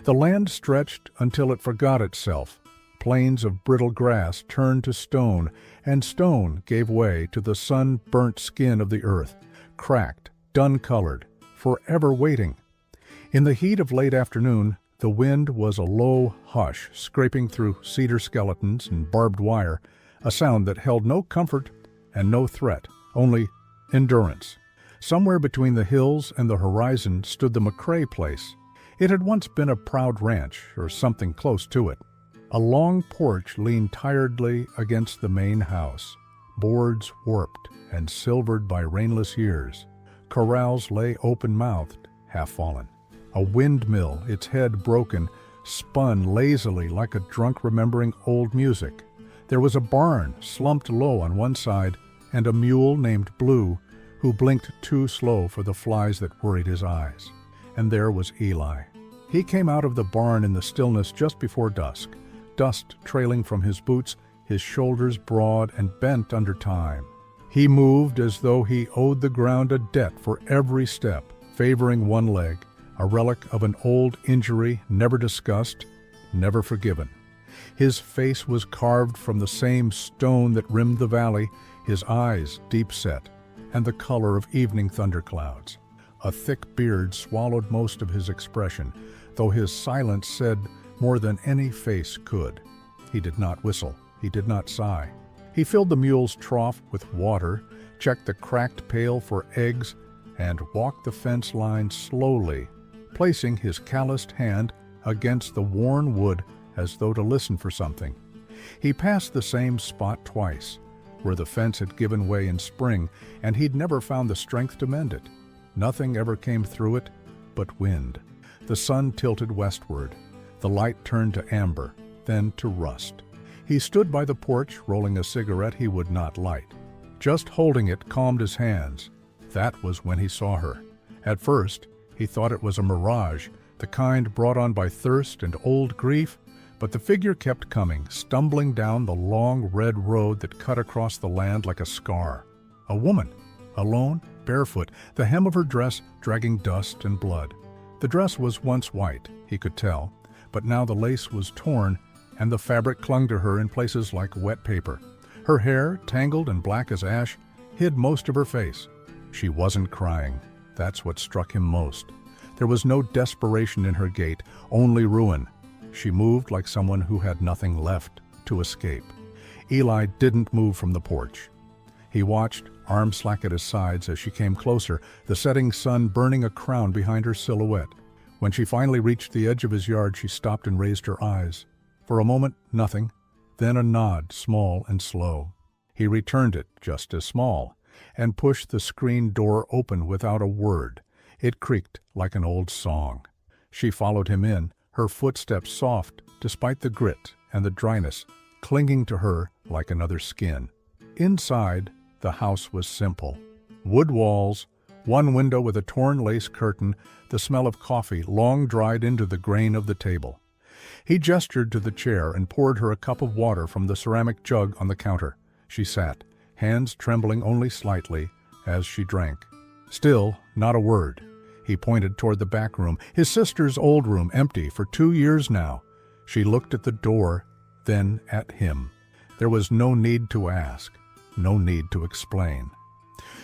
The land stretched until it forgot itself. Plains of brittle grass turned to stone, and stone gave way to the sun-burnt skin of the earth, cracked, dun-colored, forever waiting. In the heat of late afternoon, the wind was a low hush scraping through cedar skeletons and barbed wire, a sound that held no comfort and no threat, only endurance. Somewhere between the hills and the horizon stood the McCrae place. It had once been a proud ranch, or something close to it. A long porch leaned tiredly against the main house, boards warped and silvered by rainless years. Corrals lay open-mouthed, half-fallen. A windmill, its head broken, spun lazily like a drunk remembering old music. There was a barn slumped low on one side, and a mule named Blue, who blinked too slow for the flies that worried his eyes. And there was Eli. He came out of the barn in the stillness just before dusk, dust trailing from his boots, his shoulders broad and bent under time. He moved as though he owed the ground a debt for every step, favoring one leg, a relic of an old injury never discussed, never forgiven. His face was carved from the same stone that rimmed the valley, his eyes deep-set, and the color of evening thunderclouds. A thick beard swallowed most of his expression, though his silence said more than any face could. He did not whistle. He did not sigh. He filled the mule's trough with water, checked the cracked pail for eggs, and walked the fence line slowly, placing his calloused hand against the worn wood as though to listen for something. He passed the same spot twice, where the fence had given way in spring, and he'd never found the strength to mend it. Nothing ever came through it but wind. The sun tilted westward. The light turned to amber, then to rust. He stood by the porch, rolling a cigarette he would not light. Just holding it calmed his hands. That was when he saw her. At first, he thought it was a mirage, the kind brought on by thirst and old grief, but the figure kept coming, stumbling down the long red road that cut across the land like a scar. A woman, alone, barefoot, the hem of her dress dragging dust and blood. The dress was once white, he could tell, but now the lace was torn and the fabric clung to her in places like wet paper. Her hair, tangled and black as ash, hid most of her face. She wasn't crying. That's what struck him most. There was no desperation in her gait, only ruin. She moved like someone who had nothing left to escape. Eli didn't move from the porch. He watched, arms slack at his sides, as she came closer, the setting sun burning a crown behind her silhouette. When she finally reached the edge of his yard, she stopped and raised her eyes. For a moment, nothing, then a nod, small and slow. He returned it, just as small, and pushed the screen door open without a word. It creaked like an old song. She followed him in, her footsteps soft despite the grit and the dryness, clinging to her like another skin. Inside, the house was simple. Wood walls, one window with a torn lace curtain, the smell of coffee long dried into the grain of the table. He gestured to the chair and poured her a cup of water from the ceramic jug on the counter. She sat, hands trembling only slightly, as she drank. Still, not a word. He pointed toward the back room, his sister's old room, empty for 2 years now. She looked at the door, then at him. There was no need to ask, no need to explain.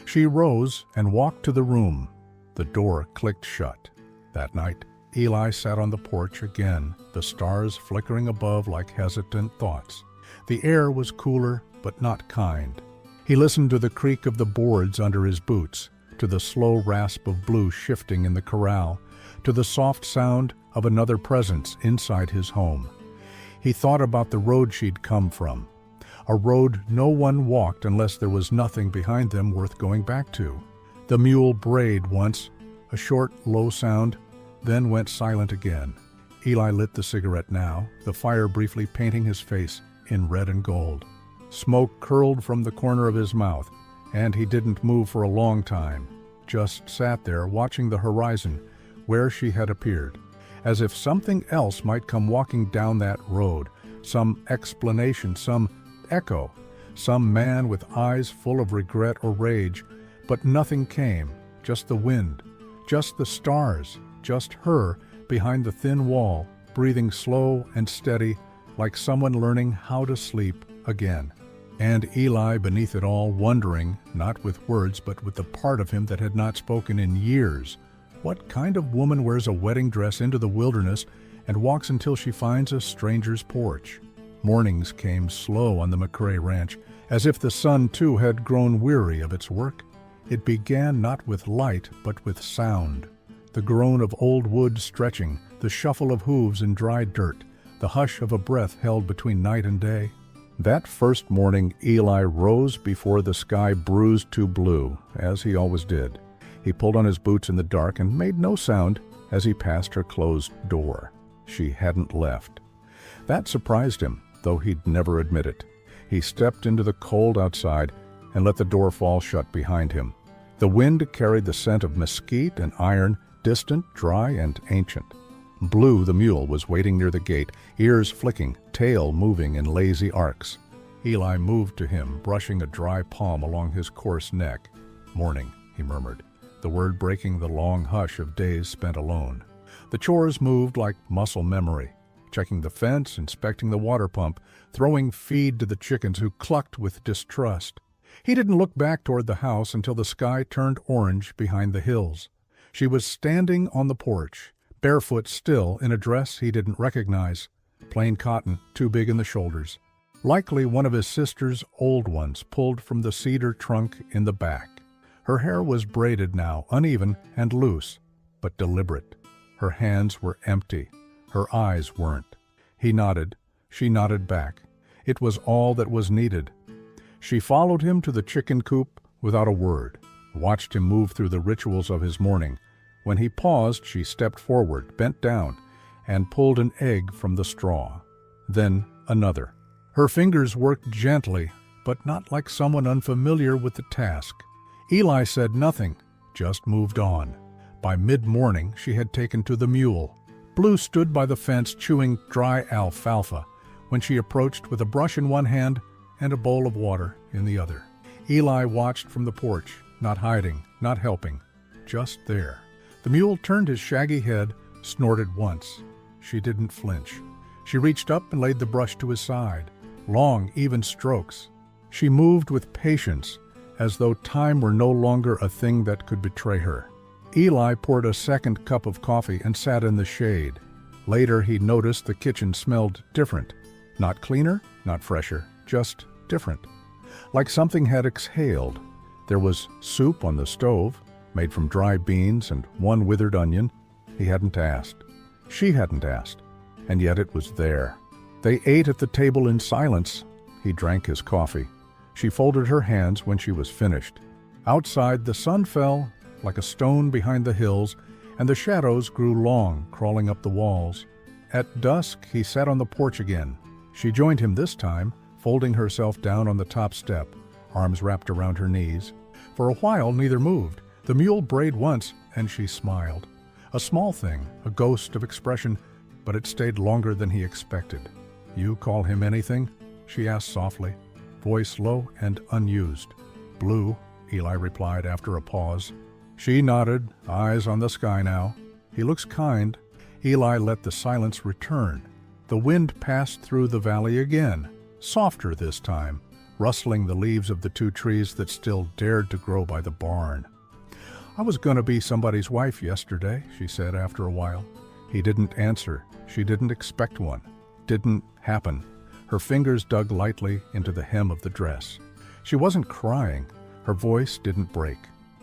She rose and walked to the room. The door clicked shut. That night, Eli sat on the porch again, the stars flickering above like hesitant thoughts. The air was cooler, but not kind. He listened to the creak of the boards under his boots, to the slow rasp of Blue shifting in the corral, to the soft sound of another presence inside his home. He thought about the road she'd come from, a road no one walked unless there was nothing behind them worth going back to. The mule brayed once, a short, low sound, then went silent again. Eli lit the cigarette now, the fire briefly painting his face in red and gold. Smoke curled from the corner of his mouth, and he didn't move for a long time, just sat there watching the horizon where she had appeared, as if something else might come walking down that road, some explanation, some echo, some man with eyes full of regret or rage, but nothing came, just the wind, just the stars, just her behind the thin wall, breathing slow and steady, like someone learning how to sleep again. And Eli beneath it all, wondering, not with words but with the part of him that had not spoken in years, what kind of woman wears a wedding dress into the wilderness and walks until she finds a stranger's porch? Mornings came slow on the McCrae ranch, as if the sun too had grown weary of its work. It began not with light but with sound. The groan of old wood stretching, the shuffle of hooves in dry dirt, the hush of a breath held between night and day. That first morning Eli rose before the sky bruised to blue, as he always did. He pulled on his boots in the dark and made no sound as he passed her closed door. She hadn't left. That surprised him, though he'd never admit it. He stepped into the cold outside and let the door fall shut behind him. The wind carried the scent of mesquite and iron, distant, dry, and ancient. Blue, the mule, was waiting near the gate, ears flicking, tail moving in lazy arcs. Eli moved to him, brushing a dry palm along his coarse neck. "Morning," he murmured, the word breaking the long hush of days spent alone. The chores moved like muscle memory, checking the fence, inspecting the water pump, throwing feed to the chickens who clucked with distrust. He didn't look back toward the house until the sky turned orange behind the hills. She was standing on the porch, barefoot still, in a dress he didn't recognize, plain cotton, too big in the shoulders. Likely one of his sister's old ones, pulled from the cedar trunk in the back. Her hair was braided now, uneven and loose, but deliberate. Her hands were empty. Her eyes weren't. He nodded. She nodded back. It was all that was needed. She followed him to the chicken coop without a word, watched him move through the rituals of his morning. When he paused, she stepped forward, bent down, and pulled an egg from the straw. Then another. Her fingers worked gently, but not like someone unfamiliar with the task. Eli said nothing, just moved on. By mid-morning, she had taken to the mule. Blue stood by the fence chewing dry alfalfa when she approached with a brush in one hand and a bowl of water in the other. Eli watched from the porch, not hiding, not helping, just there. The mule turned his shaggy head, snorted once. She didn't flinch. She reached up and laid the brush to his side. Long, even strokes. She moved with patience, as though time were no longer a thing that could betray her. Eli poured a second cup of coffee and sat in the shade. Later he noticed the kitchen smelled different. Not cleaner, not fresher, just different. Like something had exhaled. There was soup on the stove, made from dry beans and one withered onion. He hadn't asked. She hadn't asked. And yet it was there. They ate at the table in silence. He drank his coffee. She folded her hands when she was finished. Outside, the sun fell like a stone behind the hills, and the shadows grew long, crawling up the walls. At dusk, he sat on the porch again. She joined him this time, folding herself down on the top step, arms wrapped around her knees. For a while, neither moved. The mule brayed once, and she smiled. A small thing, a ghost of expression, but it stayed longer than he expected. "You call him anything?" she asked softly, voice low and unused. "Blue," Eli replied after a pause. She nodded, eyes on the sky now. "He looks kind." Eli let the silence return. The wind passed through the valley again, softer this time, rustling the leaves of the two trees that still dared to grow by the barn. "I was going to be somebody's wife yesterday," she said after a while. He didn't answer. She didn't expect one. Didn't happen. Her fingers dug lightly into the hem of the dress. She wasn't crying. Her voice didn't break.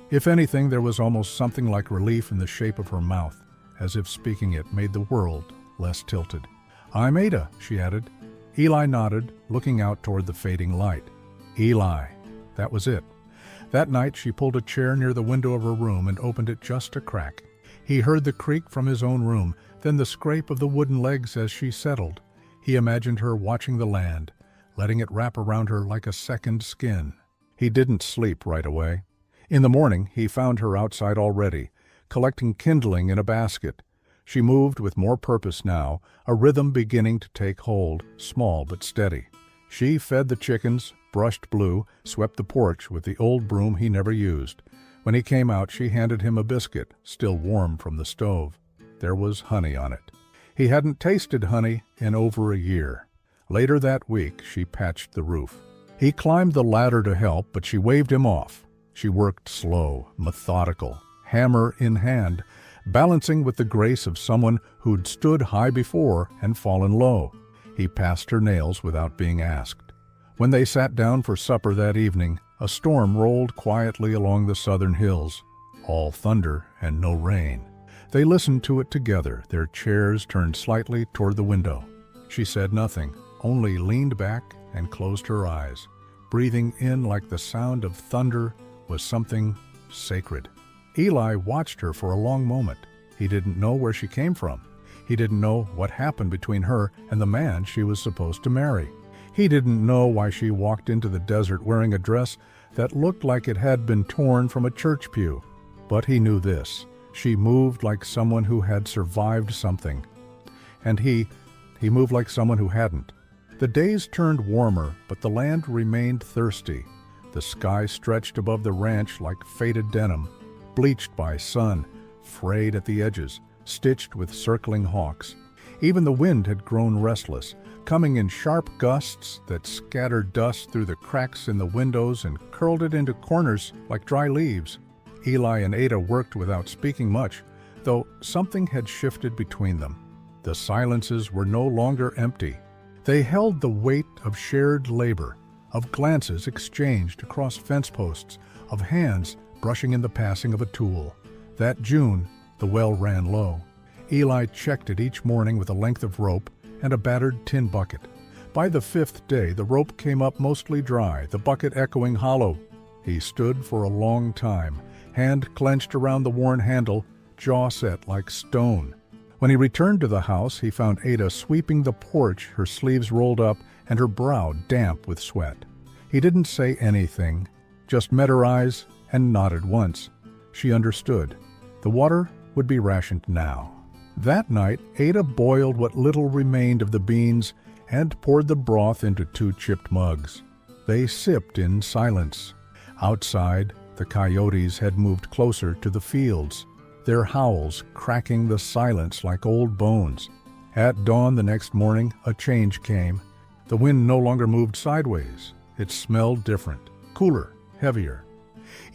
If anything, there was almost something like relief in the shape of her mouth, as if speaking it made the world less tilted. "I'm Ada," she added. Eli nodded, looking out toward the fading light. Eli. That was it. That night she pulled a chair near the window of her room and opened it just a crack. He heard the creak from his own room, then the scrape of the wooden legs as she settled. He imagined her watching the land, letting it wrap around her like a second skin. He didn't sleep right away. In the morning, he found her outside already, collecting kindling in a basket. She moved with more purpose now, a rhythm beginning to take hold, small but steady. She fed the chickens, brushed Blue, swept the porch with the old broom he never used. When he came out, she handed him a biscuit, still warm from the stove. there was honey on it. He hadn't tasted honey in over a year. Later that week, she patched the roof. He climbed the ladder to help, but she waved him off. She worked slow, methodical, hammer in hand, balancing with the grace of someone who'd stood high before and fallen low. He passed her nails without being asked. When they sat down for supper that evening, a storm rolled quietly along the southern hills, all thunder and no rain. They listened to it together, their chairs turned slightly toward the window. She said nothing, only leaned back and closed her eyes. Breathing in like the sound of thunder was something sacred. Eli watched her for a long moment. He didn't know where she came from. He didn't know what happened between her and the man she was supposed to marry. He didn't know why she walked into the desert wearing a dress that looked like it had been torn from a church pew. But he knew this. She moved like someone who had survived something. And he moved like someone who hadn't. The days turned warmer, but the land remained thirsty. The sky stretched above the ranch like faded denim, bleached by sun, frayed at the edges, stitched with circling hawks. Even the wind had grown restless, coming in sharp gusts that scattered dust through the cracks in the windows and curled it into corners like dry leaves. Eli and Ada worked without speaking much, though something had shifted between them. The silences were no longer empty. They held the weight of shared labor, of glances exchanged across fence posts, of hands brushing in the passing of a tool. That June, the well ran low. Eli checked it each morning with a length of rope and a battered tin bucket. By the fifth day, the rope came up mostly dry, the bucket echoing hollow. He stood for a long time, hand clenched around the worn handle, jaw set like stone. When he returned to the house, he found Ada sweeping the porch, her sleeves rolled up and her brow damp with sweat. He didn't say anything, just met her eyes and nodded once. She understood. The water would be rationed now. That night, Ada boiled what little remained of the beans and poured the broth into 2 chipped mugs. They sipped in silence. Outside, the coyotes had moved closer to the fields, their howls cracking the silence like old bones. At dawn the next morning, a change came. The wind no longer moved sideways. It smelled different, cooler, heavier.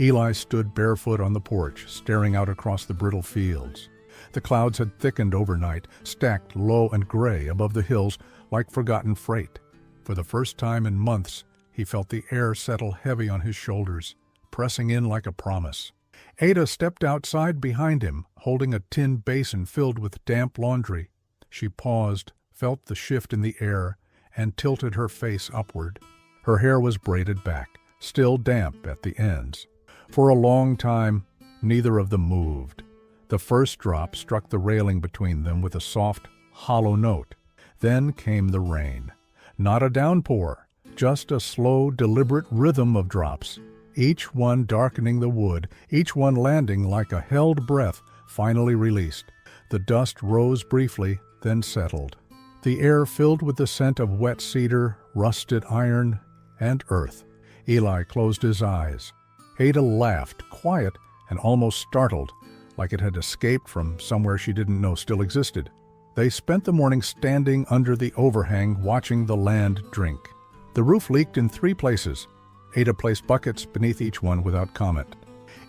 Eli stood barefoot on the porch, staring out across the brittle fields. The clouds had thickened overnight, stacked low and gray above the hills like forgotten freight. For the first time in months, he felt the air settle heavy on his shoulders, pressing in like a promise. Ada stepped outside behind him, holding a tin basin filled with damp laundry. She paused, felt the shift in the air, and tilted her face upward. Her hair was braided back, still damp at the ends. For a long time, neither of them moved. The first drop struck the railing between them with a soft, hollow note. Then came the rain. Not a downpour, just a slow, deliberate rhythm of drops, each one darkening the wood, each one landing like a held breath finally released. The dust rose briefly, then settled. The air filled with the scent of wet cedar, rusted iron, and earth. Eli closed his eyes. Ada laughed, quiet and almost startled, like it had escaped from somewhere she didn't know still existed. They spent the morning standing under the overhang, watching the land drink. The roof leaked in 3 places. Ada placed buckets beneath each one without comment.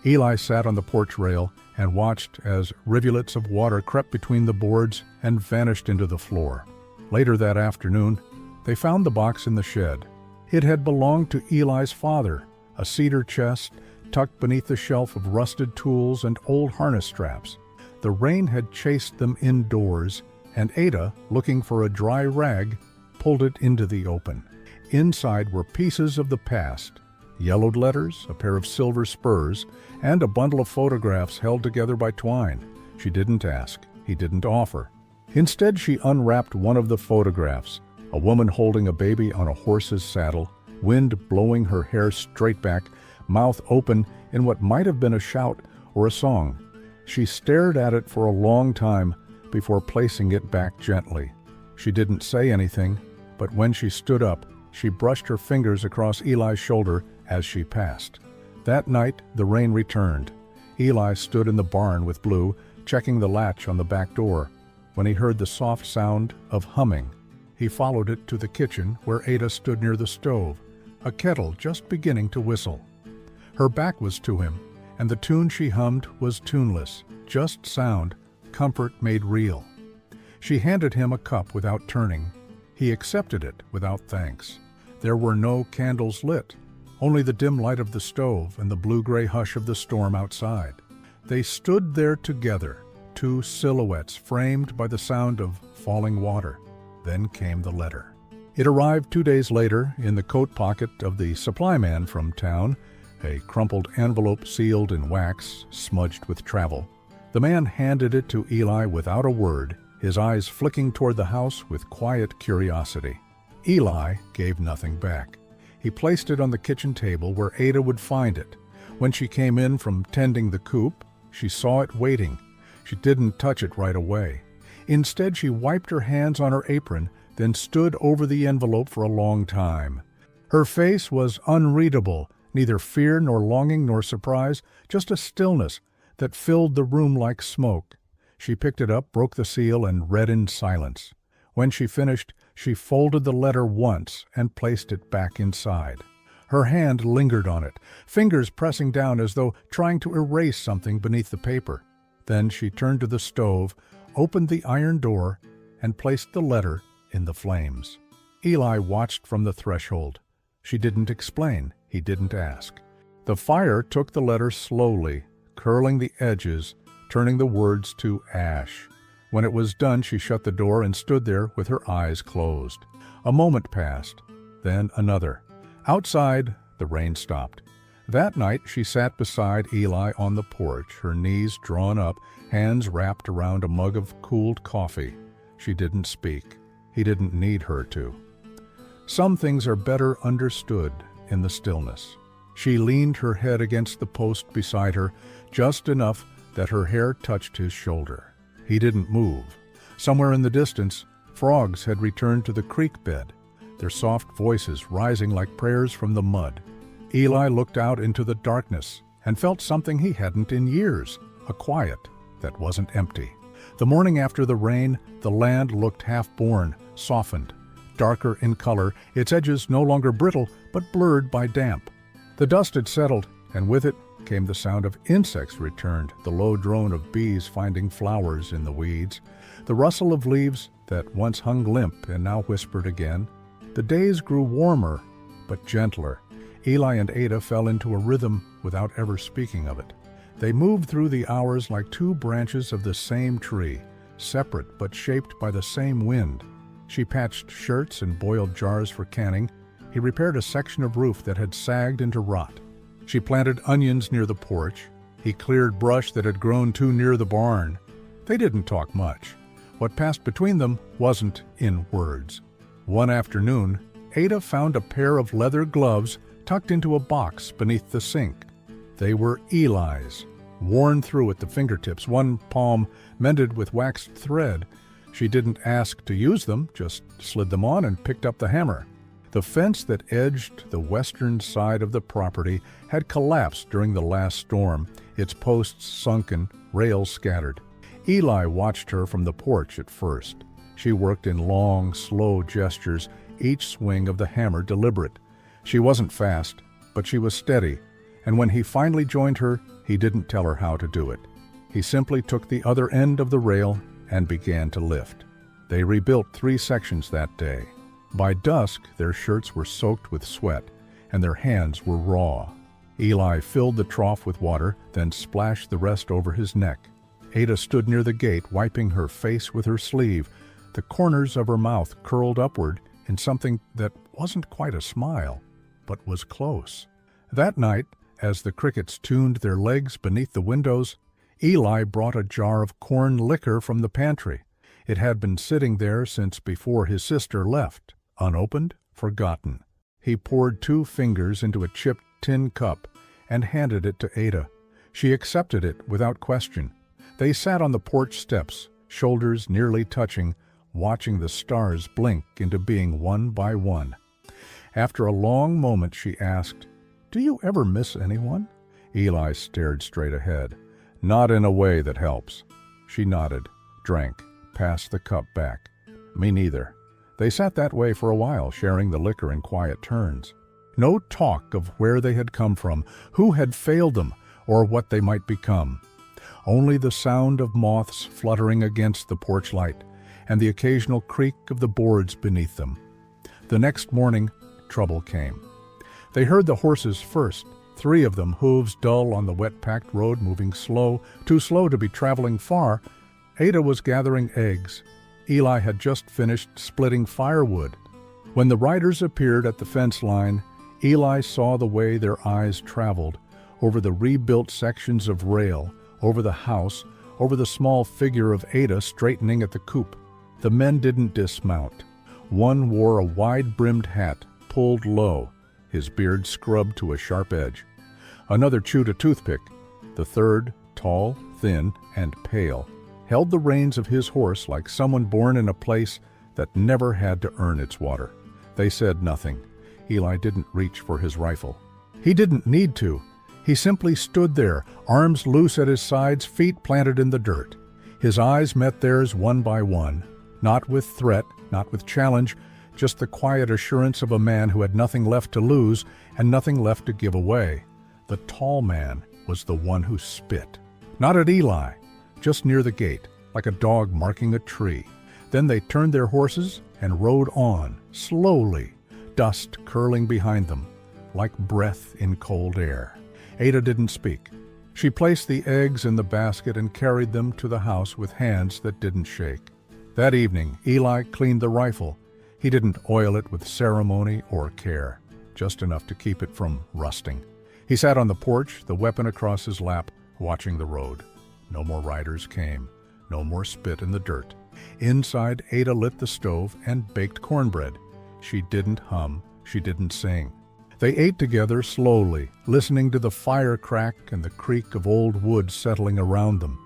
Eli sat on the porch rail and watched as rivulets of water crept between the boards and vanished into the floor. Later that afternoon, they found the box in the shed. It had belonged to Eli's father, a cedar chest tucked beneath the shelf of rusted tools and old harness straps. The rain had chased them indoors, and Ada, looking for a dry rag, pulled it into the open. Inside were pieces of the past, yellowed letters, a pair of silver spurs, and a bundle of photographs held together by twine. She didn't ask. He didn't offer. Instead, she unwrapped one of the photographs, a woman holding a baby on a horse's saddle, wind blowing her hair straight back, mouth open in what might have been a shout or a song. She stared at it for a long time before placing it back gently. She didn't say anything, but when she stood up, she brushed her fingers across Eli's shoulder as she passed. That night, the rain returned. Eli stood in the barn with Blue, checking the latch on the back door, when he heard the soft sound of humming. He followed it to the kitchen where Ada stood near the stove, a kettle just beginning to whistle. Her back was to him, and the tune she hummed was tuneless, just sound, comfort made real. She handed him a cup without turning. He accepted it without thanks. There were no candles lit, only the dim light of the stove and the blue-gray hush of the storm outside. They stood there together, two silhouettes framed by the sound of falling water. Then came the letter. It arrived 2 days later in the coat pocket of the supply man from town, a crumpled envelope sealed in wax, smudged with travel. The man handed it to Eli without a word, his eyes flicking toward the house with quiet curiosity. Eli gave nothing back. He placed it on the kitchen table where Ada would find it. When she came in from tending the coop, she saw it waiting. She didn't touch it right away. Instead, she wiped her hands on her apron, then stood over the envelope for a long time. Her face was unreadable, neither fear nor longing nor surprise, just a stillness that filled the room like smoke. She picked it up, broke the seal, and read in silence. When she finished, she folded the letter once and placed it back inside. Her hand lingered on it, fingers pressing down as though trying to erase something beneath the paper. Then she turned to the stove, opened the iron door, and placed the letter in the flames. Eli watched from the threshold. She didn't explain. He didn't ask. The fire took the letter slowly, curling the edges, turning the words to ash. When it was done, she shut the door and stood there with her eyes closed. A moment passed, then another. Outside, the rain stopped. That night, she sat beside Eli on the porch, her knees drawn up, hands wrapped around a mug of cooled coffee. She didn't speak. He didn't need her to. Some things are better understood in the stillness. She leaned her head against the post beside her, just enough that her hair touched his shoulder. He didn't move. Somewhere in the distance, frogs had returned to the creek bed, their soft voices rising like prayers from the mud. Eli looked out into the darkness and felt something he hadn't in years, a quiet that wasn't empty. The morning after the rain, the land looked half-born, softened, darker in color, its edges no longer brittle, but blurred by damp. The dust had settled, and with it came the sound of insects returned, the low drone of bees finding flowers in the weeds, the rustle of leaves that once hung limp and now whispered again. The days grew warmer, but gentler. Eli and Ada fell into a rhythm without ever speaking of it. They moved through the hours like two branches of the same tree, separate but shaped by the same wind. She patched shirts and boiled jars for canning. He repaired a section of roof that had sagged into rot. She planted onions near the porch. He cleared brush that had grown too near the barn. They didn't talk much. What passed between them wasn't in words. One afternoon, Ada found a pair of leather gloves tucked into a box beneath the sink. They were Eli's, worn through at the fingertips, one palm mended with waxed thread. She didn't ask to use them, just slid them on and picked up the hammer. The fence that edged the western side of the property had collapsed during the last storm, its posts sunken, rails scattered. Eli watched her from the porch at first. She worked in long, slow gestures, each swing of the hammer deliberate. She wasn't fast, but she was steady, and when he finally joined her, he didn't tell her how to do it. He simply took the other end of the rail and began to lift. They rebuilt 3 sections that day. By dusk, their shirts were soaked with sweat, and their hands were raw. Eli filled the trough with water, then splashed the rest over his neck. Ada stood near the gate, wiping her face with her sleeve, the corners of her mouth curled upward in something that wasn't quite a smile, but was close. That night, as the crickets tuned their legs beneath the windows, Eli brought a jar of corn liquor from the pantry. It had been sitting there since before his sister left, unopened, forgotten. He poured 2 fingers into a chipped tin cup and handed it to Ada. She accepted it without question. They sat on the porch steps, shoulders nearly touching, watching the stars blink into being one by one. After a long moment, she asked, "Do you ever miss anyone?" Eli stared straight ahead. "Not in a way that helps." She nodded, drank, passed the cup back. Me neither. They sat that way for a while, sharing the liquor in quiet turns. No talk of where they had come from, who had failed them, or what they might become. Only the sound of moths fluttering against the porch light, and the occasional creak of the boards beneath them. The next morning, trouble came. They heard the horses first, 3 of them, hooves dull on the wet-packed road, moving slow, too slow to be traveling far. Ada was gathering eggs. Eli had just finished splitting firewood. When the riders appeared at the fence line, Eli saw the way their eyes traveled, over the rebuilt sections of rail, over the house, over the small figure of Ada straightening at the coop. The men didn't dismount. One wore a wide-brimmed hat, pulled low, his beard scrubbed to a sharp edge. Another chewed a toothpick. The third, tall, thin, and pale, held the reins of his horse like someone born in a place that never had to earn its water. They said nothing. Eli didn't reach for his rifle. He didn't need to. He simply stood there, arms loose at his sides, feet planted in the dirt. His eyes met theirs one by one, not with threat, not with challenge, just the quiet assurance of a man who had nothing left to lose and nothing left to give away. The tall man was the one who spit. Not at Eli, just near the gate, like a dog marking a tree. Then they turned their horses and rode on, slowly, dust curling behind them, like breath in cold air. Ada didn't speak. She placed the eggs in the basket and carried them to the house with hands that didn't shake. That evening, Eli cleaned the rifle. He didn't oil it with ceremony or care, just enough to keep it from rusting. He sat on the porch, the weapon across his lap, watching the road. No more riders came, no more spit in the dirt. Inside, Ada lit the stove and baked cornbread. She didn't hum, she didn't sing. They ate together slowly, listening to the fire crack and the creak of old wood settling around them.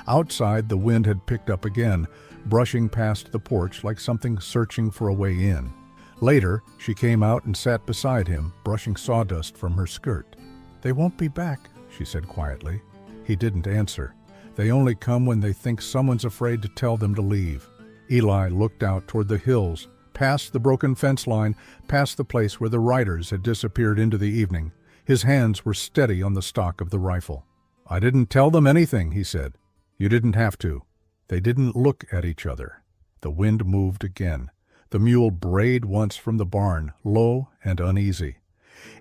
Outside, the wind had picked up again, brushing past the porch like something searching for a way in. Later, she came out and sat beside him, brushing sawdust from her skirt. "They won't be back," she said quietly. He didn't answer. "They only come when they think someone's afraid to tell them to leave." Eli looked out toward the hills, past the broken fence line, past the place where the riders had disappeared into the evening. His hands were steady on the stock of the rifle. "I didn't tell them anything," he said. "You didn't have to." They didn't look at each other. The wind moved again. The mule brayed once from the barn, low and uneasy.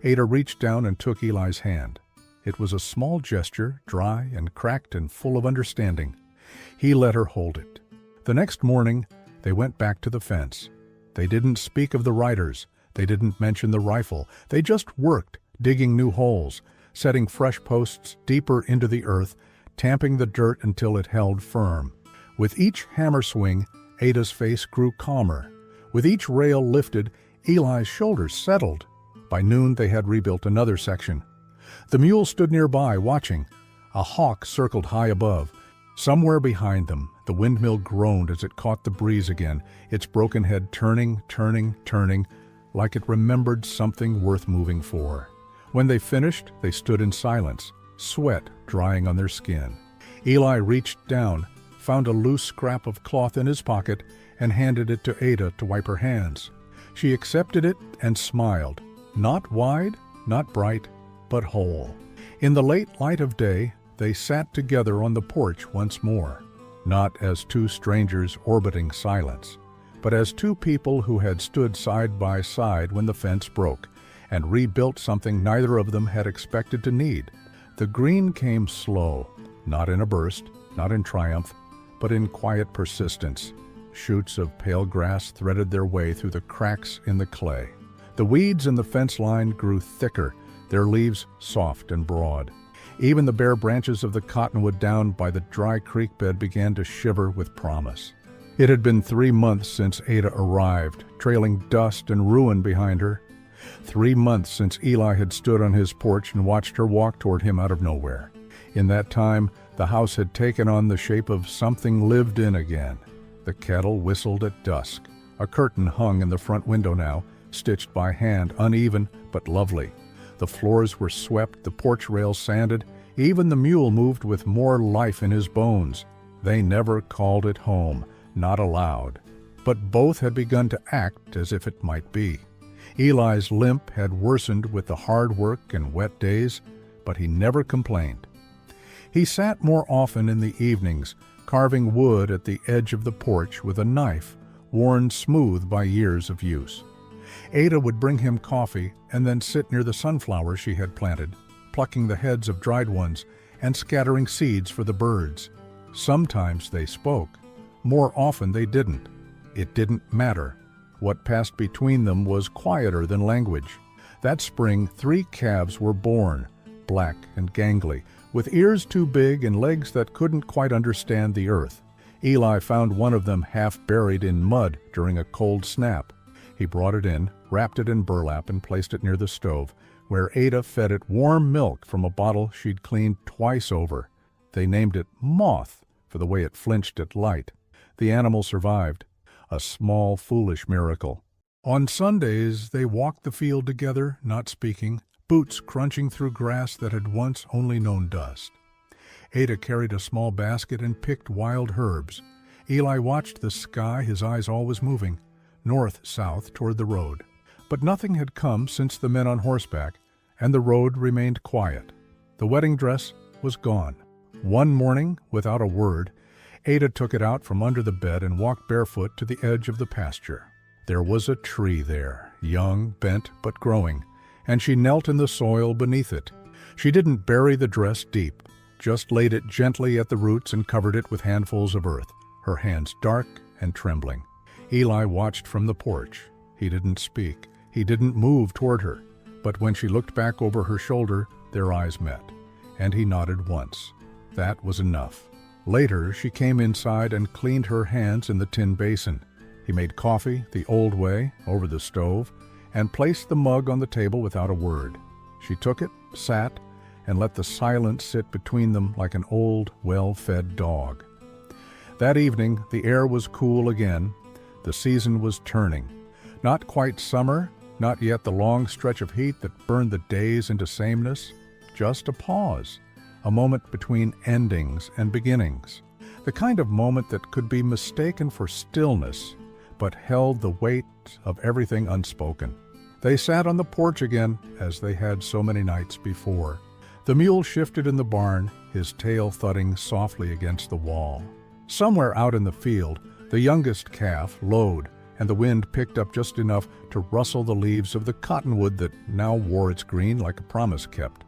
Ada reached down and took Eli's hand. It was a small gesture, dry and cracked and full of understanding. He let her hold it. The next morning, they went back to the fence. They didn't speak of the riders. They didn't mention the rifle. They just worked, digging new holes, setting fresh posts deeper into the earth, tamping the dirt until it held firm. With each hammer swing, Ada's face grew calmer. With each rail lifted, Eli's shoulders settled. By noon, they had rebuilt another section. The mule stood nearby, watching. A hawk circled high above. Somewhere behind them, the windmill groaned as it caught the breeze again, its broken head turning, like it remembered something worth moving for. When they finished, they stood in silence, sweat drying on their skin. Eli reached down, found a loose scrap of cloth in his pocket, and handed it to Ada to wipe her hands. She accepted it and smiled, not wide, not bright, but whole. In the late light of day, they sat together on the porch once more, not as two strangers orbiting silence, but as two people who had stood side by side when the fence broke, and rebuilt something neither of them had expected to need. The green came slow, not in a burst, not in triumph, but in quiet persistence. Shoots of pale grass threaded their way through the cracks in the clay. The weeds in the fence line grew thicker, their leaves soft and broad. Even the bare branches of the cottonwood down by the dry creek bed began to shiver with promise. It had been 3 months since Ada arrived, trailing dust and ruin behind her. 3 months since Eli had stood on his porch and watched her walk toward him out of nowhere. In that time, the house had taken on the shape of something lived in again. The kettle whistled at dusk. A curtain hung in the front window now, stitched by hand, uneven but lovely. The floors were swept, the porch rails sanded. Even the mule moved with more life in his bones. They never called it home, not aloud. But both had begun to act as if it might be. Eli's limp had worsened with the hard work and wet days, but he never complained. He sat more often in the evenings, carving wood at the edge of the porch with a knife worn smooth by years of use. Ada would bring him coffee and then sit near the sunflowers she had planted, plucking the heads of dried ones and scattering seeds for the birds. Sometimes they spoke. More often they didn't. It didn't matter. What passed between them was quieter than language. That spring, 3 calves were born, black and gangly, with ears too big and legs that couldn't quite understand the earth. Eli found one of them half buried in mud during a cold snap. He brought it in, wrapped it in burlap, and placed it near the stove, where Ada fed it warm milk from a bottle she'd cleaned twice over. They named it Moth for the way it flinched at light. The animal survived. A small, foolish miracle. On Sundays, they walked the field together, not speaking, boots crunching through grass that had once only known dust. Ada carried a small basket and picked wild herbs. Eli watched the sky, his eyes always moving, north-south toward the road. But nothing had come since the men on horseback, and the road remained quiet. The wedding dress was gone. One morning, without a word, Ada took it out from under the bed and walked barefoot to the edge of the pasture. There was a tree there, young, bent, but growing, and she knelt in the soil beneath it. She didn't bury the dress deep, just laid it gently at the roots and covered it with handfuls of earth, her hands dark and trembling. Eli watched from the porch. He didn't speak. He didn't move toward her. But when she looked back over her shoulder, their eyes met, and he nodded once. That was enough. Later, she came inside and cleaned her hands in the tin basin. He made coffee the old way, over the stove, and placed the mug on the table without a word. She took it, sat, and let the silence sit between them like an old, well-fed dog. That evening, the air was cool again. The season was turning. Not quite summer, not yet the long stretch of heat that burned the days into sameness. Just a pause. A moment between endings and beginnings, the kind of moment that could be mistaken for stillness, but held the weight of everything unspoken. They sat on the porch again, as they had so many nights before. The mule shifted in the barn, his tail thudding softly against the wall. Somewhere out in the field, the youngest calf lowed, and the wind picked up just enough to rustle the leaves of the cottonwood that now wore its green like a promise kept.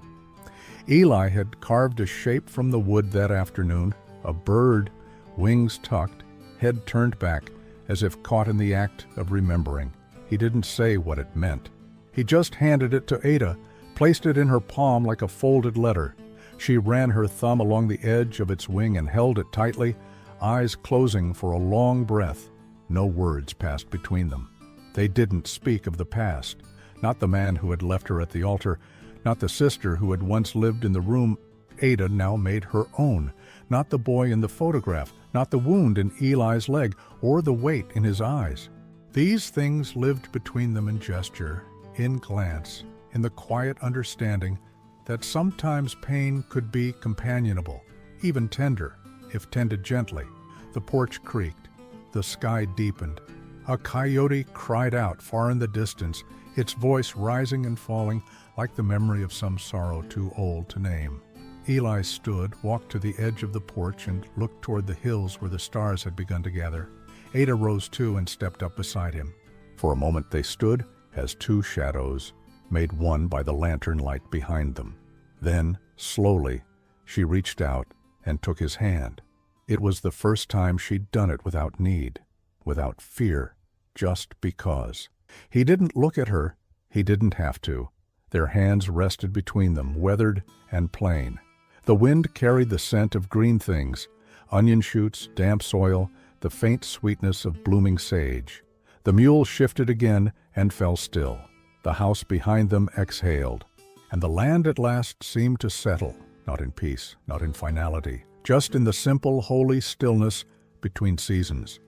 Eli had carved a shape from the wood that afternoon, a bird, wings tucked, head turned back, as if caught in the act of remembering. He didn't say what it meant. He just handed it to Ada, placed it in her palm like a folded letter. She ran her thumb along the edge of its wing and held it tightly, eyes closing for a long breath. No words passed between them. They didn't speak of the past, not the man who had left her at the altar, not the sister who had once lived in the room Ada now made her own, not the boy in the photograph, not the wound in Eli's leg, or the weight in his eyes. These things lived between them in gesture, in glance, in the quiet understanding that sometimes pain could be companionable, even tender, if tended gently. The porch creaked. The sky deepened. A coyote cried out far in the distance, its voice rising and falling like the memory of some sorrow too old to name. Eli stood, walked to the edge of the porch, and looked toward the hills where the stars had begun to gather. Ada rose too and stepped up beside him. For a moment they stood as 2 shadows, made one by the lantern light behind them. Then, slowly, she reached out and took his hand. It was the first time she'd done it without need, without fear, just because. He didn't look at her. He didn't have to. Their hands rested between them, weathered and plain. The wind carried the scent of green things, onion shoots, damp soil, the faint sweetness of blooming sage. The mule shifted again and fell still. The house behind them exhaled, and the land at last seemed to settle, not in peace, not in finality, just in the simple, holy stillness between seasons.